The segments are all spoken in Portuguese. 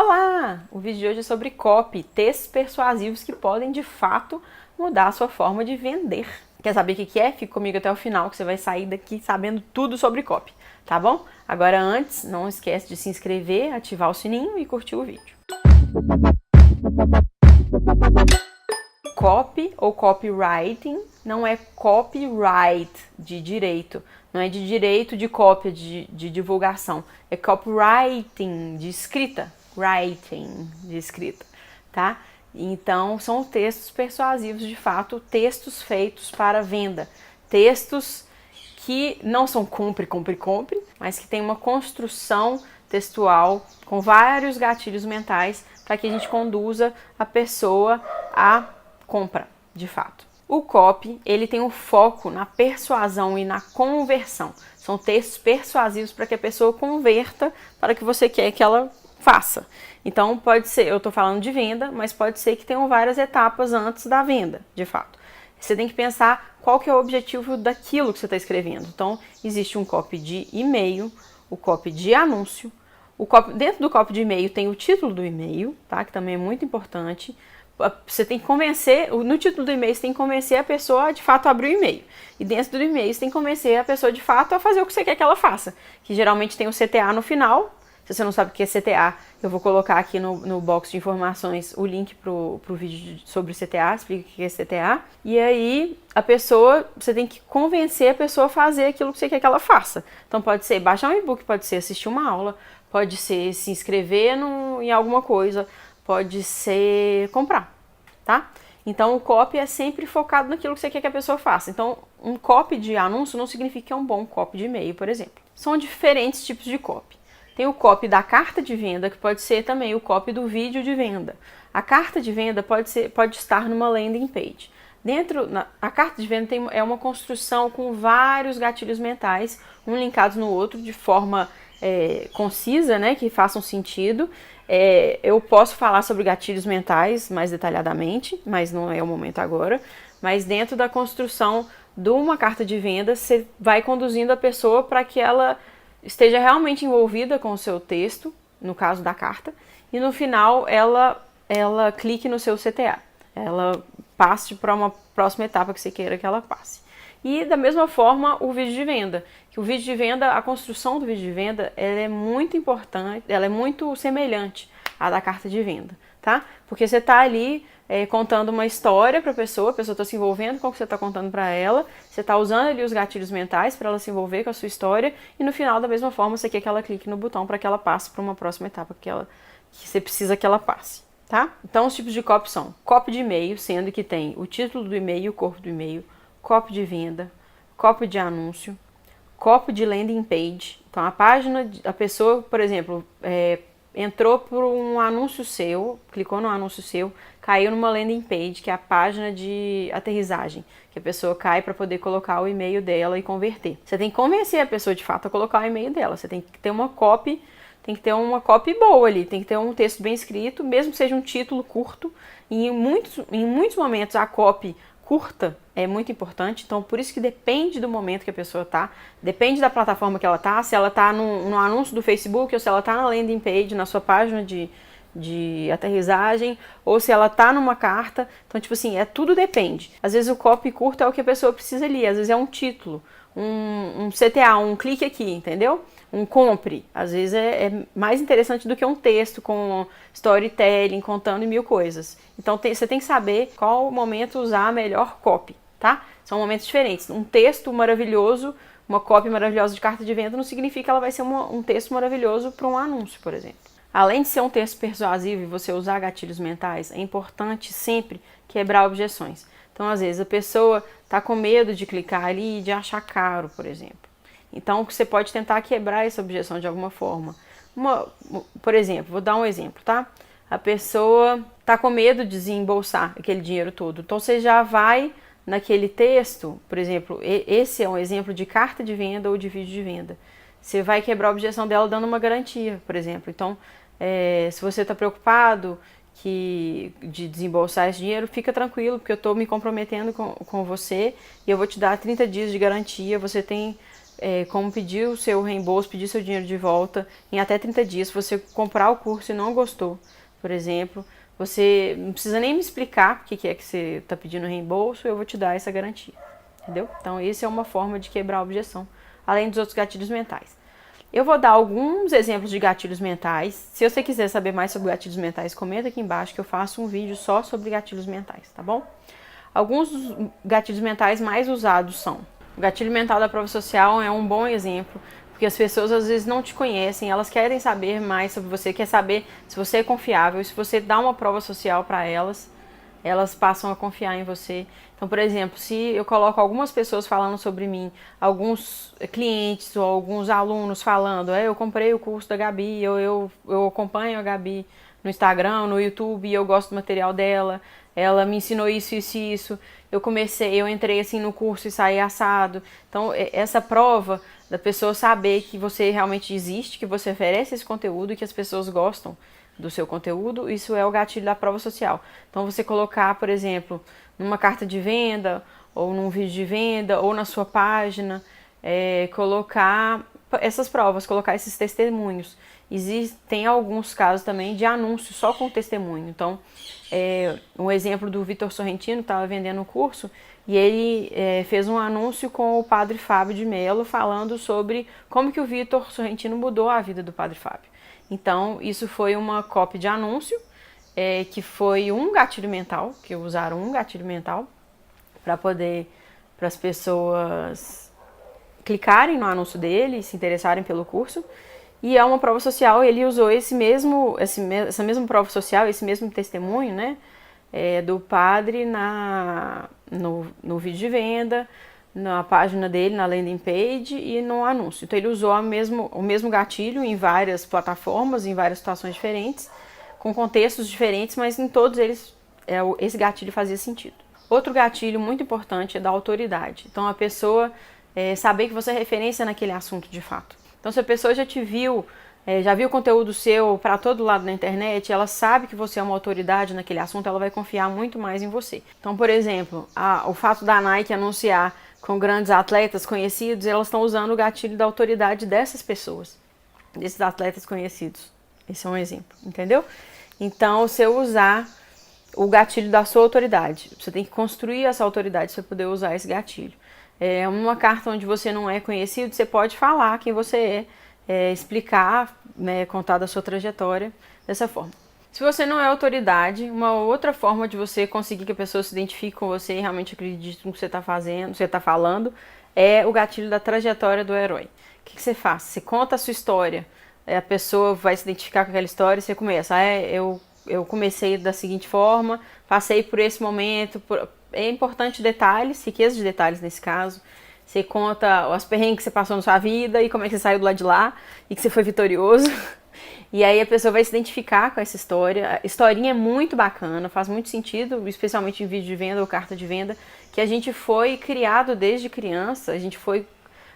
Olá! O vídeo de hoje é sobre copy, textos persuasivos que podem de fato mudar a sua forma de vender. Quer saber o que é? Fica comigo até o final que você vai sair daqui sabendo tudo sobre copy, tá bom? Agora antes, não esquece de se inscrever, ativar o sininho e curtir o vídeo. Copy ou copywriting não é copyright de direito, não é de direito de cópia, de divulgação, é copywriting de escrita, writing de escrita, tá? Então são textos persuasivos, de fato, textos feitos para venda, textos que não são compre, mas que tem uma construção textual com vários gatilhos mentais para que a gente conduza a pessoa a compra, de fato. O copy, ele tem um foco na persuasão e na conversão. São textos persuasivos para que a pessoa converta para o que você quer que ela faça. Então, pode ser, eu estou falando de venda, mas pode ser que tenham várias etapas antes da venda, de fato. Você tem que pensar qual que é o objetivo daquilo que você está escrevendo. Então, existe um copy de e-mail, o copy de anúncio. Dentro do copy de e-mail tem o título do e-mail, tá? Que também é muito importante. Você tem que convencer, no título do e-mail você tem que convencer a pessoa a de fato abrir o e-mail. E dentro do e-mail você tem que convencer a pessoa de fato a fazer o que você quer que ela faça. Que geralmente tem o CTA no final. Se você não sabe o que é CTA, eu vou colocar aqui no box de informações o link pro vídeo sobre o CTA, explica o que é CTA. E aí você tem que convencer a pessoa a fazer aquilo que você quer que ela faça. Então pode ser baixar um e-book, pode ser assistir uma aula, pode ser se inscrever em alguma coisa, pode ser comprar, tá? Então o copy é sempre focado naquilo que você quer que a pessoa faça. Então um copy de anúncio não significa que é um bom copy de e-mail, por exemplo. São diferentes tipos de copy. Tem o copy da carta de venda, que pode ser também o copy do vídeo de venda. A carta de venda pode estar numa landing page. A carta de venda é uma construção com vários gatilhos mentais, um linkados no outro de forma concisa, né, que façam sentido. Eu posso falar sobre gatilhos mentais mais detalhadamente, mas não é o momento agora. Mas dentro da construção de uma carta de venda, você vai conduzindo a pessoa para que ela esteja realmente envolvida com o seu texto, no caso da carta, e no final ela clique no seu CTA, ela passe para uma próxima etapa que você queira que ela passe. E da mesma forma o vídeo de venda, que o vídeo de venda, a construção do vídeo de venda, ela é muito importante, ela é muito semelhante à da carta de venda, tá? Porque você está ali contando uma história para a pessoa está se envolvendo com o que você está contando para ela, você está usando ali os gatilhos mentais para ela se envolver com a sua história e no final, da mesma forma, você quer que ela clique no botão para que ela passe para uma próxima etapa que você precisa que ela passe, tá? Então, os tipos de copy são copy de e-mail, sendo que tem o título do e-mail e o corpo do e-mail, copy de venda, copy de anúncio, copy de landing page. Então, a pessoa, por exemplo, entrou por um anúncio seu, clicou no anúncio seu, caiu numa landing page, que é a página de aterrissagem, que a pessoa cai para poder colocar o e-mail dela e converter. Você tem que convencer a pessoa de fato a colocar o e-mail dela, você tem que ter uma copy, boa ali, tem que ter um texto bem escrito, mesmo que seja um título curto, e em muitos momentos a copy curta é muito importante, então por isso que depende do momento que a pessoa tá, depende da plataforma que ela tá, se ela tá no anúncio do Facebook, ou se ela tá na landing page, na sua página de aterrissagem, ou se ela tá numa carta. Então, tipo assim, tudo depende. Às vezes o copy curto é o que a pessoa precisa ali, às vezes é um título, um CTA, um clique aqui, entendeu? Um compre, às vezes é mais interessante do que um texto com storytelling, contando mil coisas. Então você tem que saber qual momento usar a melhor copy, tá? São momentos diferentes. Um texto maravilhoso, uma copy maravilhosa de carta de venda não significa que ela vai ser um texto maravilhoso para um anúncio, por exemplo. Além de ser um texto persuasivo e você usar gatilhos mentais, é importante sempre quebrar objeções. Então, às vezes, a pessoa está com medo de clicar ali e de achar caro, por exemplo. Então, você pode tentar quebrar essa objeção de alguma forma. Por exemplo, vou dar um exemplo, tá? A pessoa está com medo de desembolsar aquele dinheiro todo. Então, você já vai naquele texto, por exemplo, esse é um exemplo de carta de venda ou de vídeo de venda. Você vai quebrar a objeção dela dando uma garantia, por exemplo. Então, se você está preocupado de desembolsar esse dinheiro, fica tranquilo, porque eu estou me comprometendo com você e eu vou te dar 30 dias de garantia. Você tem como pedir o seu reembolso, pedir seu dinheiro de volta em até 30 dias. Se você comprar o curso e não gostou, por exemplo, você não precisa nem me explicar o que é que você está pedindo reembolso, eu vou te dar essa garantia, entendeu? Então, essa é uma forma de quebrar a objeção, além dos outros gatilhos mentais. Eu vou dar alguns exemplos de gatilhos mentais. Se você quiser saber mais sobre gatilhos mentais, comenta aqui embaixo que eu faço um vídeo só sobre gatilhos mentais, tá bom? Alguns dos gatilhos mentais mais usados são: o gatilho mental da prova social é um bom exemplo, porque as pessoas às vezes não te conhecem, elas querem saber mais sobre você, quer saber se você é confiável, se você dá uma prova social para elas, elas passam a confiar em você. Então, por exemplo, se eu coloco algumas pessoas falando sobre mim, alguns clientes ou alguns alunos falando, eu comprei o curso da Gabi, ou eu acompanho a Gabi no Instagram, no YouTube, e eu gosto do material dela, ela me ensinou isso, isso e isso, eu entrei assim no curso e saí assado. Então, essa prova da pessoa saber que você realmente existe, que você oferece esse conteúdo e que as pessoas gostam do seu conteúdo, isso é o gatilho da prova social. Então, você colocar, por exemplo, numa carta de venda, ou num vídeo de venda, ou na sua página, colocar essas provas, colocar esses testemunhos. Existem alguns casos também de anúncio só com testemunho. Então, um exemplo do Vitor Sorrentino, estava vendendo um curso, e ele fez um anúncio com o Padre Fábio de Mello, falando sobre como que o Vitor Sorrentino mudou a vida do Padre Fábio. Então, isso foi uma copy de anúncio, que foi um gatilho mental, que usaram um gatilho mental para as pessoas clicarem no anúncio dele e se interessarem pelo curso. E é uma prova social, ele usou essa mesma prova social, esse mesmo testemunho, né, do padre no vídeo de venda, na página dele, na landing page e no anúncio. Então ele usou o mesmo gatilho em várias plataformas, em várias situações diferentes, com contextos diferentes, mas em todos eles esse gatilho fazia sentido. Outro gatilho muito importante é da autoridade. Então a pessoa saber que você é referência naquele assunto de fato. Então se a pessoa já te viu, já viu conteúdo seu para todo lado na internet, ela sabe que você é uma autoridade naquele assunto, ela vai confiar muito mais em você. Então, por exemplo, o fato da Nike anunciar com grandes atletas conhecidos, elas estão usando o gatilho da autoridade dessas pessoas, desses atletas conhecidos. Esse é um exemplo, entendeu? Então, você usar o gatilho da sua autoridade. Você tem que construir essa autoridade para poder usar esse gatilho. Uma carta onde você não é conhecido, você pode falar quem você explicar, né, contar da sua trajetória dessa forma. Se você não é autoridade, uma outra forma de você conseguir que a pessoa se identifique com você e realmente acredite no que você está fazendo, você está falando, é o gatilho da trajetória do herói. O que você faz? Você conta a sua história, a pessoa vai se identificar com aquela história e você começa. Eu comecei da seguinte forma, passei por esse momento. É importante detalhes, riqueza de detalhes nesse caso. Você conta as perrengues que você passou na sua vida e como é que você saiu do lado de lá e que você foi vitorioso. E aí a pessoa vai se identificar com essa história. A historinha é muito bacana, faz muito sentido, especialmente em vídeo de venda ou carta de venda, que a gente foi criado desde criança, a gente foi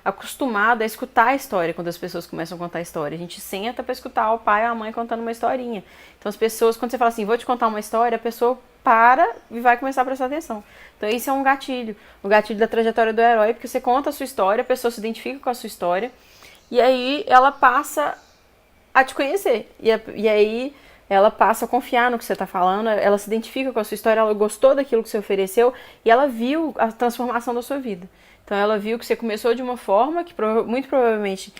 acostumado a escutar a história quando as pessoas começam a contar a história. A gente senta para escutar o pai ou a mãe contando uma historinha. Então as pessoas, quando você fala assim, vou te contar uma história, a pessoa para e vai começar a prestar atenção. Então isso é um gatilho, o gatilho da trajetória do herói, porque você conta a sua história, a pessoa se identifica com a sua história, e aí ela passa a te conhecer. E aí ela passa a confiar no que você está falando, ela se identifica com a sua história, ela gostou daquilo que você ofereceu e ela viu a transformação da sua vida. Então ela viu que você começou de uma forma que muito provavelmente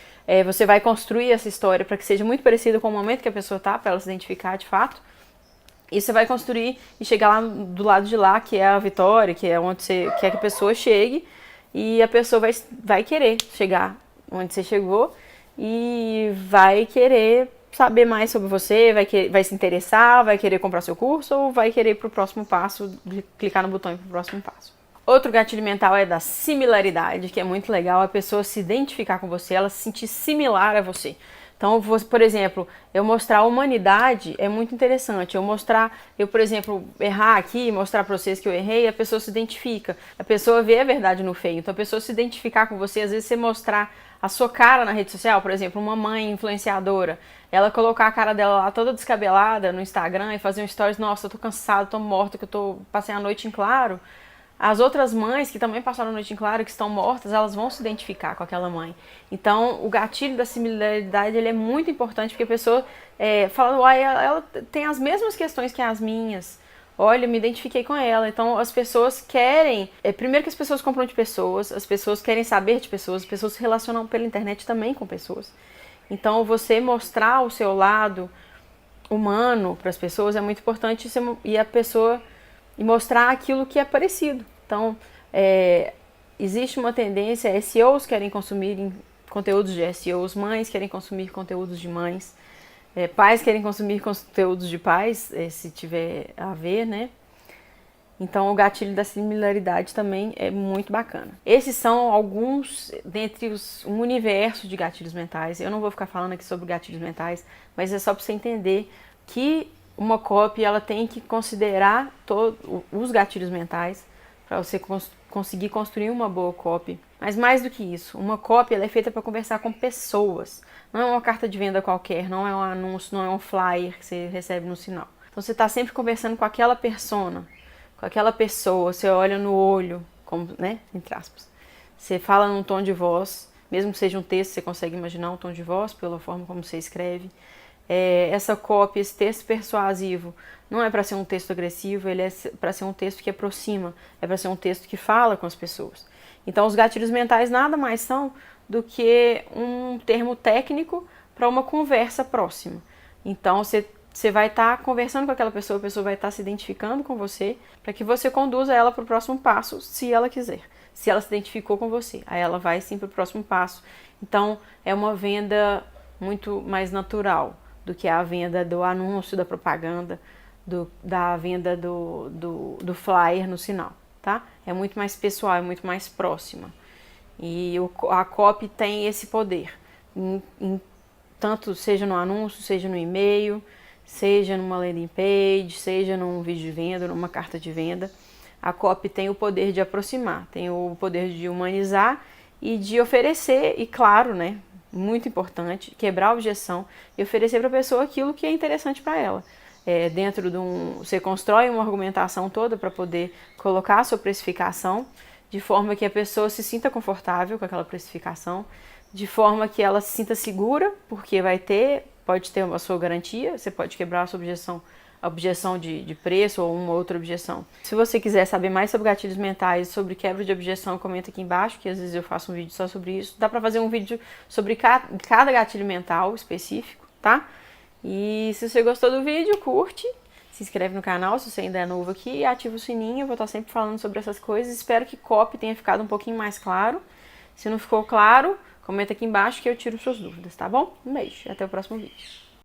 você vai construir essa história para que seja muito parecida com o momento que a pessoa está, para ela se identificar de fato. E você vai construir e chegar lá do lado de lá, que é a vitória, que é onde você quer que a pessoa chegue, e a pessoa vai querer chegar onde você chegou e vai querer saber mais sobre você, vai se interessar, vai querer comprar seu curso ou vai querer ir para o próximo passo, clicar no botão e ir para o próximo passo. Outro gatilho mental é da similaridade, que é muito legal, a pessoa se identificar com você, ela se sentir similar a você. Então, por exemplo, eu mostrar a humanidade é muito interessante. Eu, por exemplo, errar aqui, mostrar para vocês que eu errei, a pessoa se identifica. A pessoa vê a verdade no feio. Então, a pessoa se identificar com você, às vezes você mostrar a sua cara na rede social, por exemplo, uma mãe influenciadora, ela colocar a cara dela lá toda descabelada no Instagram e fazer um stories, nossa, eu tô cansada, tô morta, que passei a noite em claro. as outras mães que também passaram a noite em claro, que estão mortas, elas vão se identificar com aquela mãe. Então, o gatilho da similaridade ele é muito importante, porque a pessoa fala, uai, ela tem as mesmas questões que as minhas. Olha, me identifiquei com ela. Então, as pessoas querem... primeiro que as pessoas compram de pessoas, as pessoas querem saber de pessoas, as pessoas se relacionam pela internet também com pessoas. Então, você mostrar o seu lado humano para as pessoas é muito importante e mostrar aquilo que é parecido. Então, existe uma tendência, SEOs querem consumir conteúdos de SEOs, mães querem consumir conteúdos de mães, pais querem consumir conteúdos de pais, se tiver a ver, né? Então, o gatilho da similaridade também é muito bacana. Esses são alguns dentre um universo de gatilhos mentais. Eu não vou ficar falando aqui sobre gatilhos mentais, mas é só para você entender que uma copy ela tem que considerar os gatilhos mentais para você conseguir construir uma boa copy. Mas mais do que isso, uma copy ela é feita para conversar com pessoas. Não é uma carta de venda qualquer, não é um anúncio, não é um flyer que você recebe no sinal. Então você está sempre conversando com aquela persona, com aquela pessoa, você olha no olho, como, né, entre aspas. Você fala num tom de voz, mesmo que seja um texto, você consegue imaginar um tom de voz pela forma como você escreve. Essa copy, esse texto persuasivo, não é para ser um texto agressivo, ele é para ser um texto que aproxima, é para ser um texto que fala com as pessoas. Então, os gatilhos mentais nada mais são do que um termo técnico para uma conversa próxima. Então, você vai estar conversando com aquela pessoa, a pessoa vai estar se identificando com você, para que você conduza ela para o próximo passo, se ela quiser. Se ela se identificou com você, aí ela vai sim para o próximo passo. Então, é uma venda muito mais natural do que a venda do anúncio, da propaganda, da venda do flyer no sinal, tá? É muito mais pessoal, é muito mais próxima. E a copy tem esse poder, tanto seja no anúncio, seja no e-mail, seja numa landing page, seja num vídeo de venda, numa carta de venda. A copy tem o poder de aproximar, tem o poder de humanizar e de oferecer, e claro, né, muito importante, quebrar a objeção e oferecer para a pessoa aquilo que é interessante para ela. Dentro de você constrói uma argumentação toda para poder colocar a sua precificação, de forma que a pessoa se sinta confortável com aquela precificação, de forma que ela se sinta segura, porque pode ter a sua garantia, você pode quebrar a sua objeção, a objeção de preço ou uma outra objeção. Se você quiser saber mais sobre gatilhos mentais, sobre quebra de objeção, comenta aqui embaixo, que às vezes eu faço um vídeo só sobre isso. Dá pra fazer um vídeo sobre cada gatilho mental específico, tá? E se você gostou do vídeo, curte, se inscreve no canal se você ainda é novo aqui e ativa o sininho, eu vou estar sempre falando sobre essas coisas. Espero que copy tenha ficado um pouquinho mais claro. Se não ficou claro, comenta aqui embaixo que eu tiro suas dúvidas, tá bom? Um beijo e até o próximo vídeo.